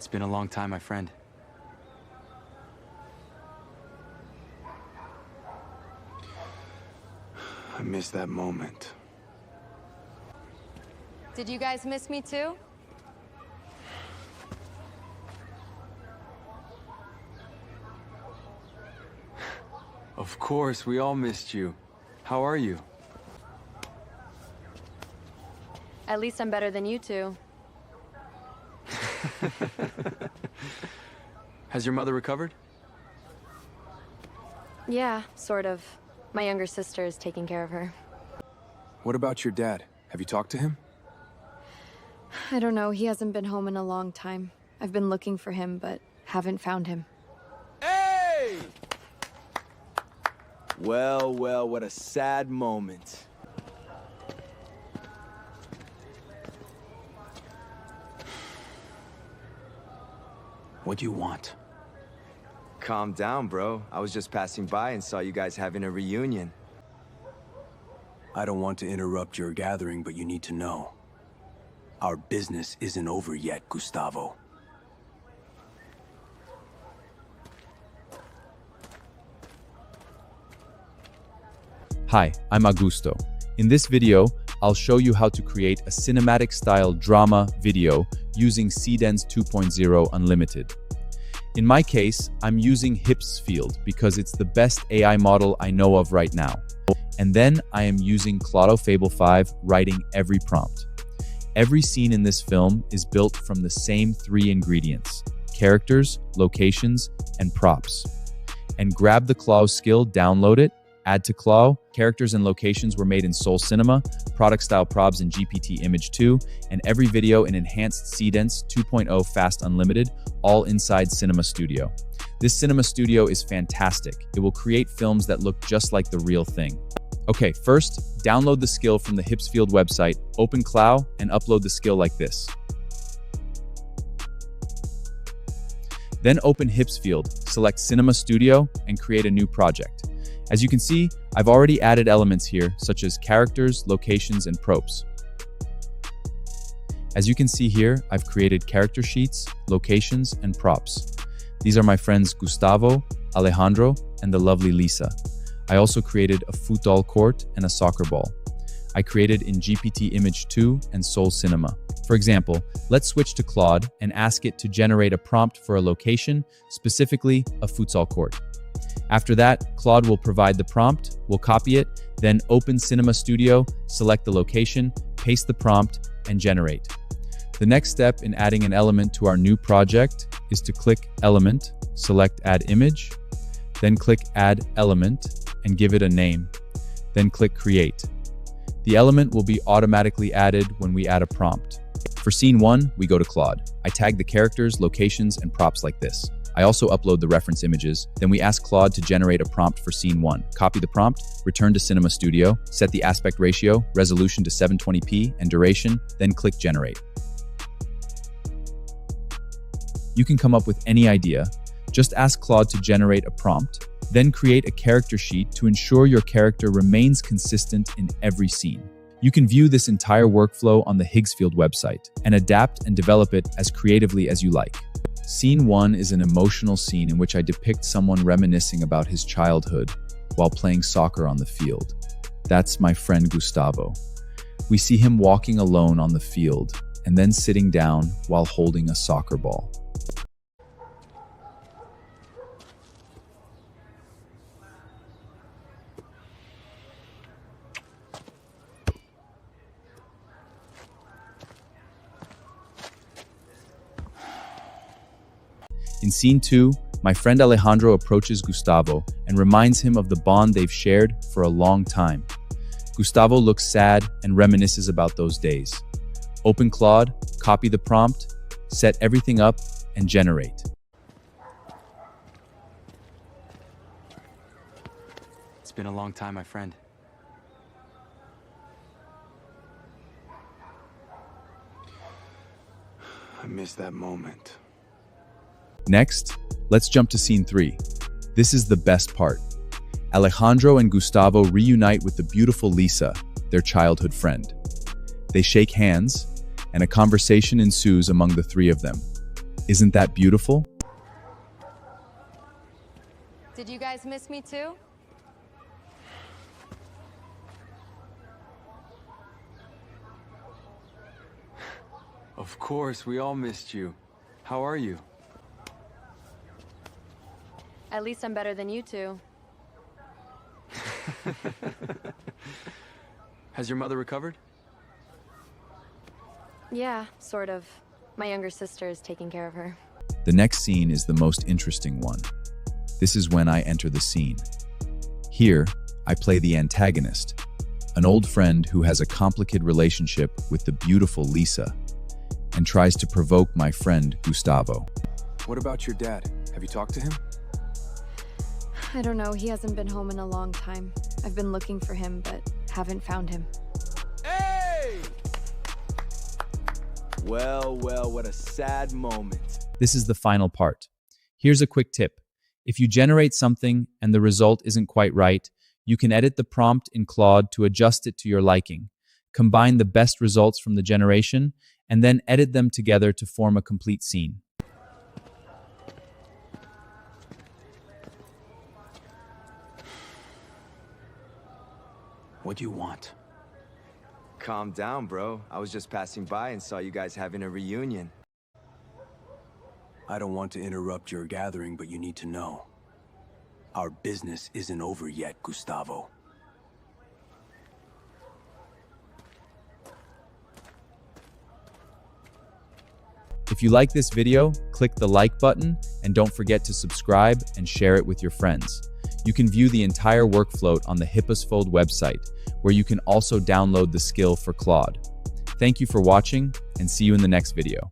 It's been a long time, my friend. I miss that moment. Did you guys miss me too? Of course, we all missed you. How are you? At least I'm better than you two. Has your mother recovered? Yeah, sort of. My younger sister is taking care of her. What about your dad? Have you talked to him? I don't know, he hasn't been home in a long time. I've been looking for him, but haven't found him. Hey! Well, well, what a sad moment. What do you want? Calm down, bro. I was just passing by and saw you guys having a reunion. I don't want to interrupt your gathering, but you need to know. Our business isn't over yet, Gustavo. Hi, I'm Augusto. In this video, I'll show you how to create a cinematic-style drama video using Seedance 2.0 Unlimited. In my case, I'm using Higgsfield because it's the best AI model I know of right now. And then I am using Claude Fable 5, writing every prompt. Every scene in this film is built from the same three ingredients: characters, locations, and props. And grab the Claude skill, download it, add to Claude. Characters and locations were made in Soul Cinema, product-style props in GPT Image 2, and every video in enhanced Seedance 2.0 Fast Unlimited, all inside Cinema Studio. This Cinema Studio is fantastic. It will create films that look just like the real thing. Okay, first, download the skill from the Higgsfield website, open Claude, and upload the skill like this. Then open Higgsfield, select Cinema Studio, and create a new project. As you can see, I've already added elements here, such as characters, locations, and props. As you can see here, I've created character sheets, locations, and props. These are my friends Gustavo, Alejandro, and the lovely Lisa. I also created a futsal court and a soccer ball. I created in GPT Image 2 and Soul Cinema. For example, let's switch to Claude and ask it to generate a prompt for a location, specifically a futsal court. After that, Claude will provide the prompt, we'll copy it, then open Cinema Studio, select the location, paste the prompt, and generate. The next step in adding an element to our new project is to click Element, select Add Image, then click Add Element, and give it a name. Then click Create. The element will be automatically added when we add a prompt. For Scene 1, we go to Claude. I tag the characters, locations, and props like this. I also upload the reference images. Then we ask Claude to generate a prompt for Scene 1. Copy the prompt, return to Cinema Studio, set the aspect ratio, resolution to 720p, and duration, then click Generate. You can come up with any idea. Just ask Claude to generate a prompt, then create a character sheet to ensure your character remains consistent in every scene. You can view this entire workflow on the Higgsfield website and adapt and develop it as creatively as you like. Scene 1 is an emotional scene in which I depict someone reminiscing about his childhood while playing soccer on the field. That's my friend Gustavo. We see him walking alone on the field and then sitting down while holding a soccer ball. In Scene 2, my friend Alejandro approaches Gustavo and reminds him of the bond they've shared for a long time. Gustavo looks sad and reminisces about those days. Open Claude, copy the prompt, set everything up, and generate. It's been a long time, my friend. I miss that moment. Next, let's jump to Scene 3. This is the best part. Alejandro and Gustavo reunite with the beautiful Lisa, their childhood friend. They shake hands, and a conversation ensues among the three of them. Isn't that beautiful? Did you guys miss me too? Of course, we all missed you. How are you? At least I'm better than you two. Has your mother recovered? Yeah, sort of. My younger sister is taking care of her. The next scene is the most interesting one. This is when I enter the scene. Here, I play the antagonist, an old friend who has a complicated relationship with the beautiful Lisa and tries to provoke my friend Gustavo. What about your dad? Have you talked to him? I don't know, he hasn't been home in a long time. I've been looking for him, but haven't found him. Hey! Well, what a sad moment. This is the final part. Here's a quick tip. If you generate something and the result isn't quite right, you can edit the prompt in Claude to adjust it to your liking. Combine the best results from the generation, and then edit them together to form a complete scene. What do you want? Calm down, bro. I was just passing by and saw you guys having a reunion. I don't want to interrupt your gathering, but you need to know. Our business isn't over yet, Gustavo. If you like this video, click the like button and don't forget to subscribe and share it with your friends. You can view the entire workflow on the Higgsfield website, where you can also download the skill for Claude. Thank you for watching and see you in the next video.